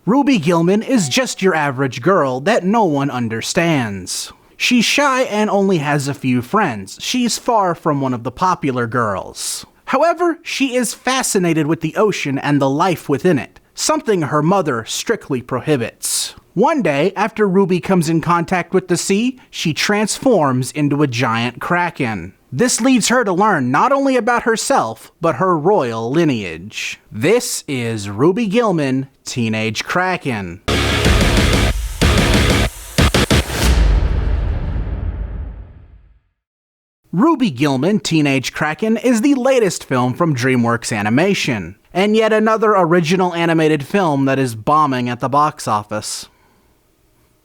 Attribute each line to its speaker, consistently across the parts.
Speaker 1: Ruby Gillman is just your average girl that no one understands. She's shy and only has a few friends. She's far from one of the popular girls. However, she is fascinated with the ocean and the life within it, something her mother strictly prohibits. One day, after Ruby comes in contact with the sea, she transforms into a giant kraken. This leads her to learn not only about herself, but her royal lineage. This is Ruby Gillman, Teenage Kraken. Ruby Gillman, Teenage Kraken is the latest film from DreamWorks Animation, and yet another original animated film that is bombing at the box office.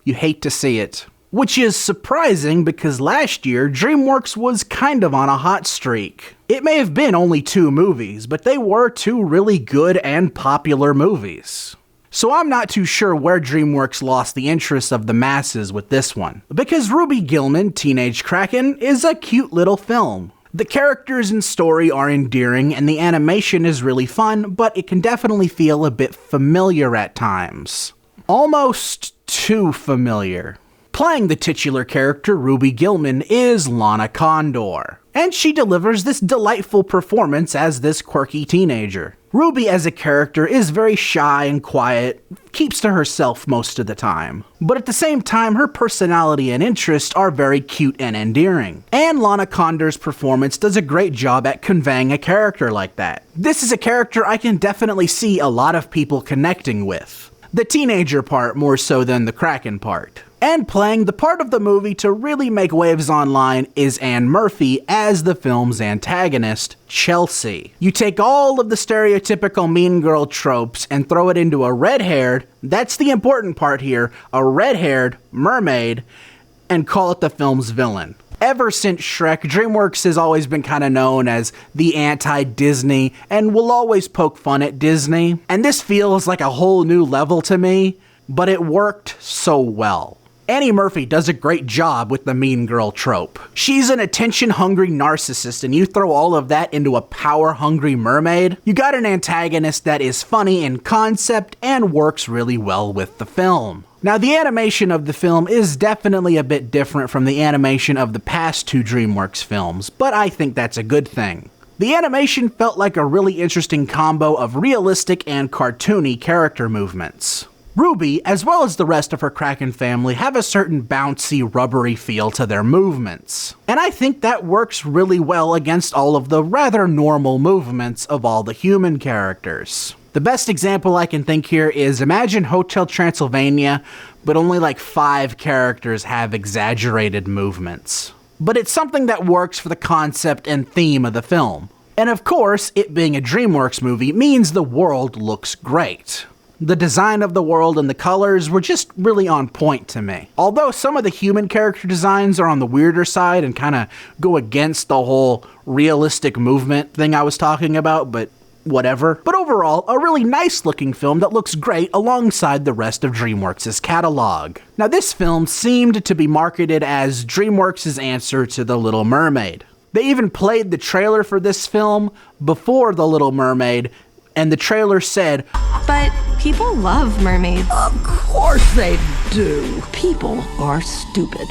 Speaker 1: You hate to see it. Which is surprising because last year, DreamWorks was kind of on a hot streak. It may have been only 2 movies, but they were 2 really good and popular movies. So I'm not too sure where DreamWorks lost the interest of the masses with this one. Because Ruby Gillman, Teenage Kraken is a cute little film. The characters and story are endearing and the animation is really fun, but it can definitely feel a bit familiar at times. Almost too familiar. Playing the titular character, Ruby Gillman, is Lana Condor, and she delivers this delightful performance as this quirky teenager. Ruby as a character is very shy and quiet, keeps to herself most of the time, but at the same time her personality and interests are very cute and endearing. And Lana Condor's performance does a great job at conveying a character like that. This is a character I can definitely see a lot of people connecting with. The teenager part more so than the Kraken part. And playing the part of the movie to really make waves online is Anne Murphy as the film's antagonist, Chelsea. You take all of the stereotypical mean girl tropes and throw it into a red-haired, that's the important part here, a red-haired mermaid, and call it the film's villain. Ever since Shrek, DreamWorks has always been kind of known as the anti-Disney and will always poke fun at Disney. And this feels like a whole new level to me, but it worked so well. Annie Murphy does a great job with the mean girl trope. She's an attention-hungry narcissist, and you throw all of that into a power-hungry mermaid, you got an antagonist that is funny in concept and works really well with the film. Now, the animation of the film is definitely a bit different from the animation of the past 2 DreamWorks films, but I think that's a good thing. The animation felt like a really interesting combo of realistic and cartoony character movements. Ruby, as well as the rest of her Kraken family, have a certain bouncy, rubbery feel to their movements. And I think that works really well against all of the rather normal movements of all the human characters. The best example I can think here is imagine Hotel Transylvania, but only like 5 characters have exaggerated movements. But it's something that works for the concept and theme of the film. And of course, it being a DreamWorks movie means the world looks great. The design of the world and the colors were just really on point to me. Although some of the human character designs are on the weirder side and kind of go against the whole realistic movement thing I was talking about, but whatever. But overall, a really nice looking film that looks great alongside the rest of DreamWorks' catalog. Now this film seemed to be marketed as DreamWorks' answer to The Little Mermaid. They even played the trailer for this film before The Little Mermaid, and the trailer said,
Speaker 2: "But people love mermaids."
Speaker 3: Of course they do. People are stupid.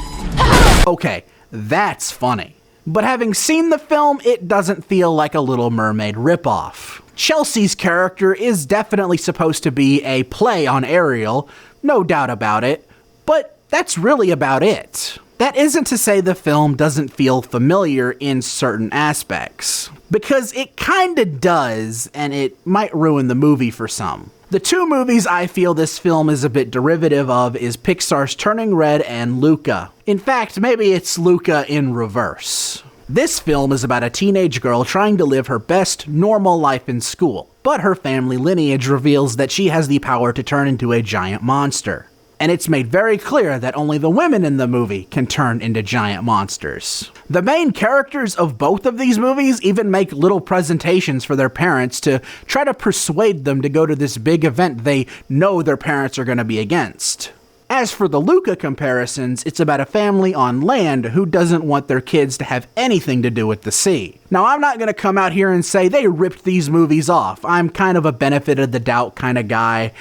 Speaker 1: Okay, that's funny. But having seen the film, it doesn't feel like a Little Mermaid ripoff. Chelsea's character is definitely supposed to be a play on Ariel, no doubt about it, but that's really about it. That isn't to say the film doesn't feel familiar in certain aspects, because it kinda does, and it might ruin the movie for some. The 2 movies I feel this film is a bit derivative of is Pixar's Turning Red and Luca. In fact, maybe it's Luca in reverse. This film is about a teenage girl trying to live her best, normal life in school, but her family lineage reveals that she has the power to turn into a giant monster. And it's made very clear that only the women in the movie can turn into giant monsters. The main characters of both of these movies even make little presentations for their parents to try to persuade them to go to this big event they know their parents are going to be against. As for the Luca comparisons, it's about a family on land who doesn't want their kids to have anything to do with the sea. Now, I'm not going to come out here and say they ripped these movies off. I'm kind of a benefit of the doubt kind of guy,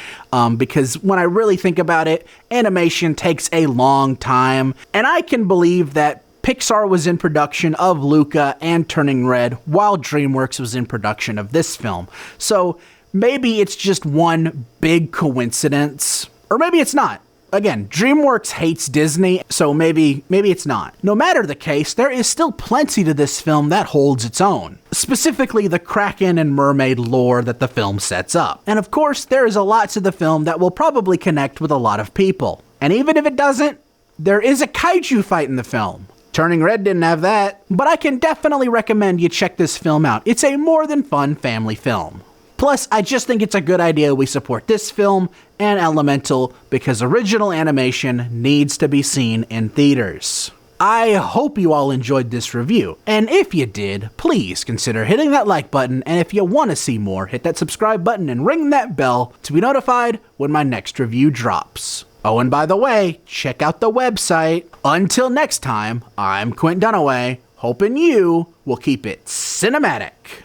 Speaker 1: because when I really think about it, animation takes a long time, and I can believe that Pixar was in production of Luca and Turning Red while DreamWorks was in production of this film. So maybe it's just one big coincidence, or maybe it's not. Again, DreamWorks hates Disney, so maybe it's not. No matter the case, there is still plenty to this film that holds its own. Specifically, the Kraken and Mermaid lore that the film sets up. And of course, there is a lot to the film that will probably connect with a lot of people. And even if it doesn't, there is a kaiju fight in the film. Turning Red didn't have that, but I can definitely recommend you check this film out. It's a more than fun family film. Plus, I just think it's a good idea we support this film and Elemental because original animation needs to be seen in theaters. I hope you all enjoyed this review, and if you did, please consider hitting that like button, and if you want to see more, hit that subscribe button and ring that bell to be notified when my next review drops. Oh, and by the way, check out the website. Until next time, I'm Quint Dunaway, hoping you will keep it cinematic.